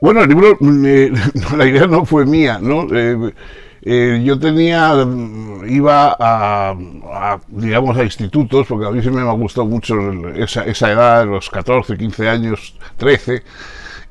Bueno, el libro, no, la idea no fue mía, ¿no? Yo tenía, iba digamos, a institutos, porque a mí siempre me ha gustado mucho esa edad, los 14, 15 años, 13,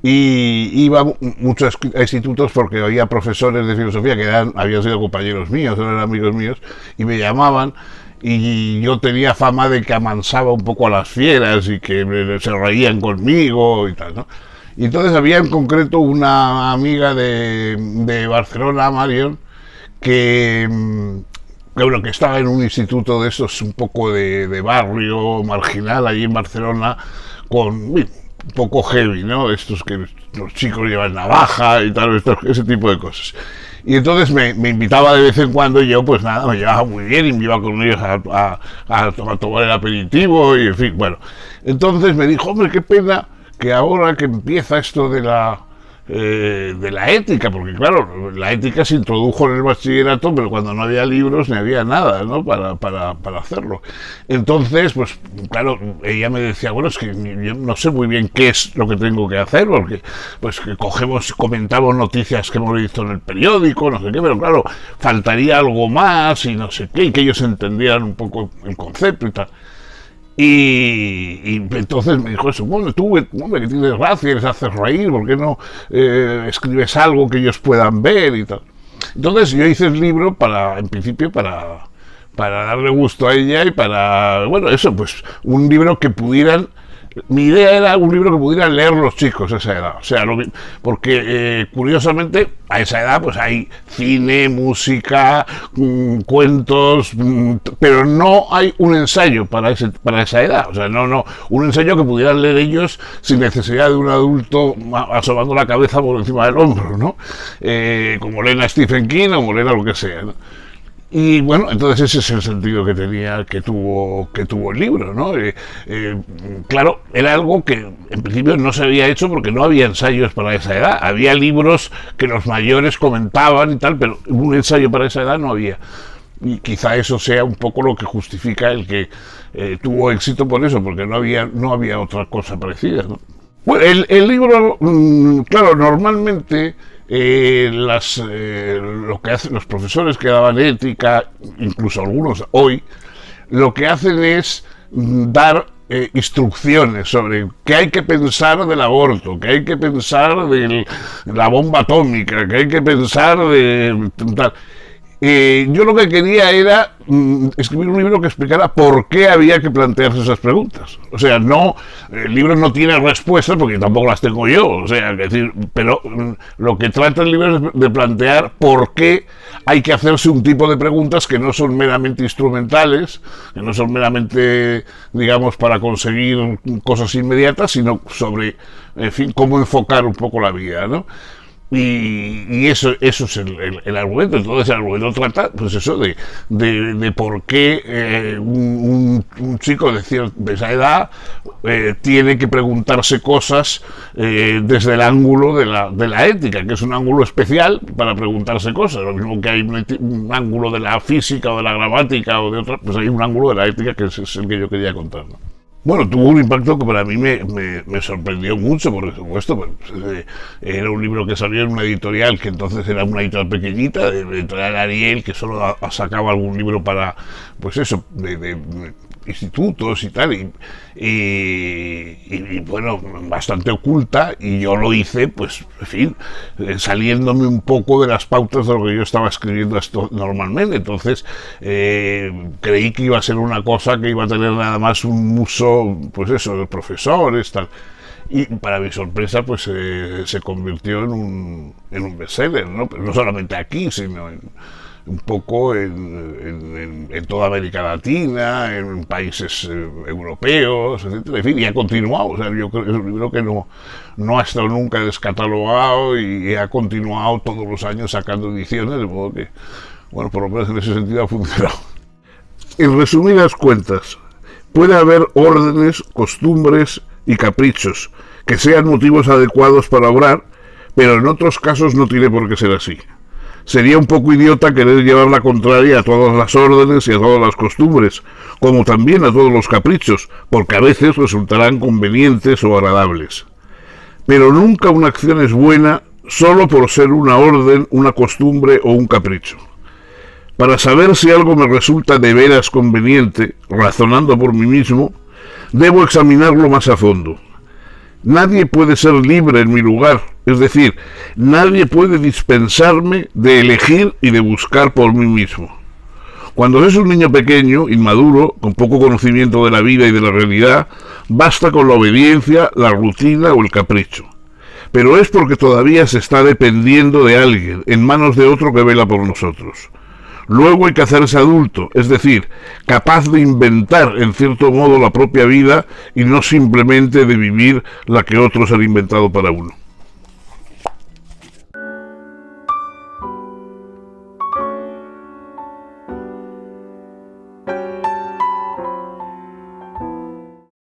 y iba mucho a institutos porque había profesores de filosofía que habían sido compañeros míos, eran amigos míos, y me llamaban, y yo tenía fama de que amansaba un poco a las fieras y que se reían conmigo y tal, ¿no? Y entonces había en concreto una amiga de Barcelona, Marion, que, bueno, que estaba en un instituto de estos un poco de barrio marginal allí en Barcelona, con un poco heavy, ¿no? Estos que los chicos llevan navaja y tal, ese tipo de cosas. Y entonces me invitaba de vez en cuando y yo pues nada, me llevaba muy bien y me iba con ellos a tomar el aperitivo y en fin, bueno. Entonces me dijo, hombre, qué pena que ahora que empieza esto de la ética, porque claro, la ética se introdujo en el bachillerato, pero cuando no había libros ni había nada, ¿no? Para hacerlo. Entonces, pues claro, ella me decía, bueno, es que yo no sé muy bien qué es lo que tengo que hacer, porque pues que comentamos noticias que hemos visto en el periódico, no sé qué, pero claro, faltaría algo más y no sé qué, y que ellos entendieran un poco el concepto y tal. Y entonces me dijo eso, bueno, tú, hombre, que tienes gracia, les haces reír, ¿por qué no escribes algo que ellos puedan ver y tal? Entonces yo hice el libro en principio, para darle gusto a ella y para, bueno, eso, pues un libro que pudieran. Mi idea era un libro que pudieran leer los chicos a esa edad, o sea, porque curiosamente a esa edad pues hay cine, música, cuentos, pero no hay un ensayo para esa edad, o sea, no, un ensayo que pudieran leer ellos sin necesidad de un adulto asomando la cabeza por encima del hombro, ¿no? Como leen a Stephen King o como leen a lo que sea, ¿no? Y bueno, entonces ese es el sentido que tuvo el libro, ¿no? Claro, era algo que en principio no se había hecho porque no había ensayos para esa edad. Había libros que los mayores comentaban y tal, pero un ensayo para esa edad no había. Y quizá eso sea un poco lo que justifica el que tuvo éxito por eso, porque no había otra cosa parecida, ¿no? Bueno, el libro, claro, normalmente lo que hacen los profesores que daban ética, incluso algunos hoy, lo que hacen es dar instrucciones sobre qué hay que pensar del aborto, qué hay que pensar de la bomba atómica, qué hay que pensar de tal. Yo lo que quería era escribir un libro que explicara por qué había que plantearse esas preguntas. O sea, el libro no tiene respuestas porque tampoco las tengo yo. O sea, pero lo que trata el libro es de plantear por qué hay que hacerse un tipo de preguntas que no son meramente instrumentales, que no son meramente, digamos, para conseguir cosas inmediatas, sino sobre, en fin, cómo enfocar un poco la vida, ¿no? Y eso es el argumento. Entonces el argumento trata, pues eso, de por qué un chico de esa edad tiene que preguntarse cosas desde el ángulo de la ética, que es un ángulo especial para preguntarse cosas. Lo mismo que hay un ángulo de la física o de la gramática o de otra, pues hay un ángulo de la ética que es el que yo quería contar, ¿no? Bueno, tuvo un impacto que para mí me sorprendió mucho, por supuesto. Pues, era un libro que salió en una editorial que entonces era una editorial pequeñita, de editorial Ariel, que solo sacaba algún libro para, pues eso, de institutos y tal, y bueno, bastante oculta, y yo lo hice, pues, en fin, saliéndome un poco de las pautas de lo que yo estaba escribiendo esto normalmente. Entonces creí que iba a ser una cosa que iba a tener nada más un uso, pues eso, de profesores, tal. Y para mi sorpresa, pues se convirtió en un bestseller, ¿no? Pero no solamente aquí, sino un poco en toda América Latina, en países europeos, etcétera. En fin, y ha continuado. O sea, yo creo que es un libro que no ha estado nunca descatalogado y ha continuado todos los años sacando ediciones, de modo que, bueno, por lo menos en ese sentido ha funcionado. En resumidas cuentas, puede haber órdenes, costumbres y caprichos que sean motivos adecuados para obrar, pero en otros casos no tiene por qué ser así. Sería un poco idiota querer llevar la contraria a todas las órdenes y a todas las costumbres, como también a todos los caprichos, porque a veces resultarán convenientes o agradables. pero nunca una acción es buena solo por ser una orden, una costumbre o un capricho. Para saber si algo me resulta de veras conveniente, razonando por mí mismo, debo examinarlo más a fondo. Nadie puede ser libre en mi lugar, es decir, nadie puede dispensarme de elegir y de buscar por mí mismo. Cuando es un niño pequeño, inmaduro, con poco conocimiento de la vida y de la realidad, basta con la obediencia, la rutina o el capricho. Pero es porque todavía se está dependiendo de alguien, en manos de otro que vela por nosotros. Luego hay que hacerse adulto, es decir, capaz de inventar en cierto modo la propia vida y no simplemente de vivir la que otros han inventado para uno.